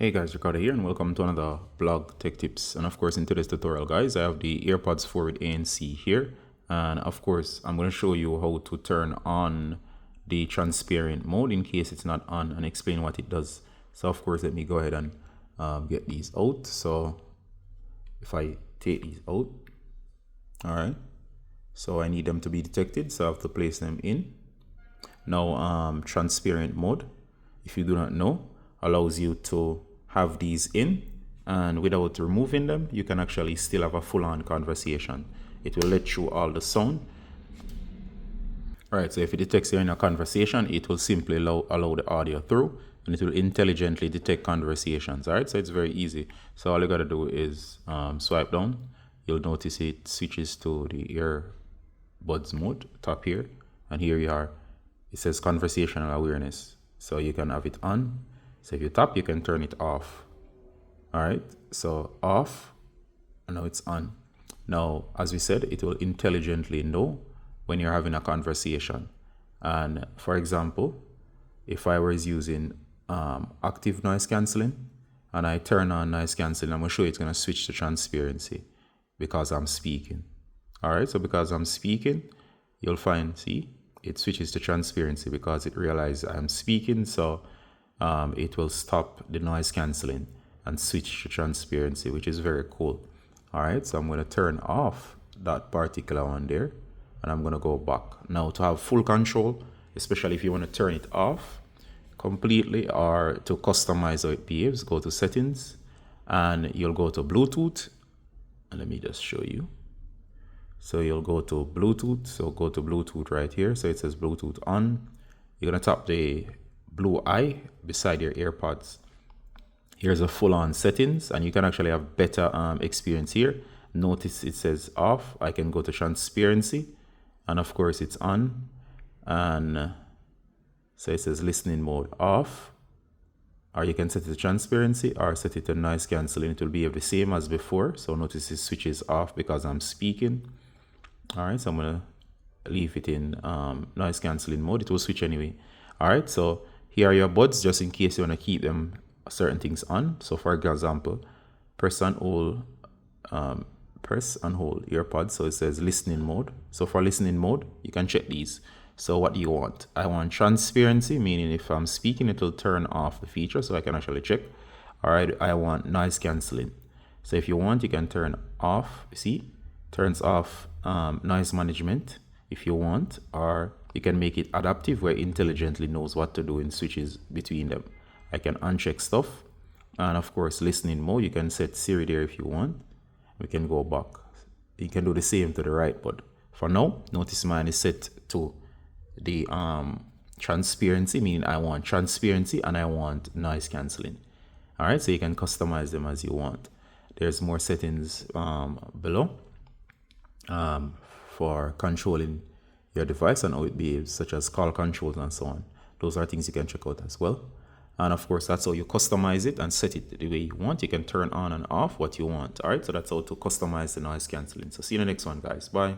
Hey guys, Ricardo here and welcome to another blog tech tips. And of course in today's tutorial guys, I have the Airpods 4 with ANC here. And of course I'm going to show you how to turn on the transparent mode in case it's not on and explain what it does. So of course let me go ahead and get these out. So if I take these out, alright, so I need them to be detected, so I have to place them in. Now transparent mode, if you do not know, allows you to have these in, and without removing them you can actually still have a full-on conversation. It will let through all the sound. Alright, so if it detects you're in a conversation, it will simply allow the audio through, and it will intelligently detect conversations. Alright, so it's very easy. So all you gotta do is swipe down. You'll notice it switches to the earbuds mode, top here, and here you are. It says conversational awareness, so you can have it on. So if you tap, you can turn it off. All right, so off, and now it's on. Now, as we said, it will intelligently know when you're having a conversation. And for example, if I was using active noise cancelling and I turn on noise cancelling, I'm gonna show you it's gonna switch to transparency because I'm speaking. All right, so because I'm speaking, you'll find, see, it switches to transparency because it realizes I'm speaking. So it will stop the noise cancelling and switch to transparency, which is very cool. All right, so I'm going to turn off that particular one there, and I'm going to go back. Now to have full control, especially if you want to turn it off completely or to customize how it behaves, go to settings and you'll go to Bluetooth. And let me just show you. So you'll go to Bluetooth. So go to Bluetooth right here. So it says Bluetooth on. You're going to tap the blue eye beside your AirPods. Here's a full-on settings, and you can actually have better experience here. Notice it says off. I can go to transparency, and of course it's on. And so it says listening mode off, or you can set it to transparency or set it to noise cancelling. It will be the same as before. So notice it switches off because I'm speaking. All right, so I'm gonna leave it in noise cancelling mode. It will switch anyway. All right, so here are your buds, just in case you want to keep them certain things on. So for example, press and hold earpods. So it says listening mode. So for listening mode, you can check these. So what do you want? I want transparency, meaning if I'm speaking, it will turn off the feature so I can actually check. All right, I want noise cancelling. So if you want, you can turn off, see, turns off noise management if you want, or you can make it adaptive where it intelligently knows what to do in switches between them. I can uncheck stuff. And of course, listening mode, you can set Siri there if you want. We can go back. You can do the same to the right, but for now, notice mine is set to the transparency, meaning I want transparency and I want noise cancelling. All right, so you can customize them as you want. There's more settings below for controlling your device and how it behaves, such as call controls and so on. Those are things you can check out as well. And of course, that's how you customize it and set it the way you want. You can turn on and off what you want. All right, so that's how to customize the noise cancelling. So see you in the next one, guys. Bye.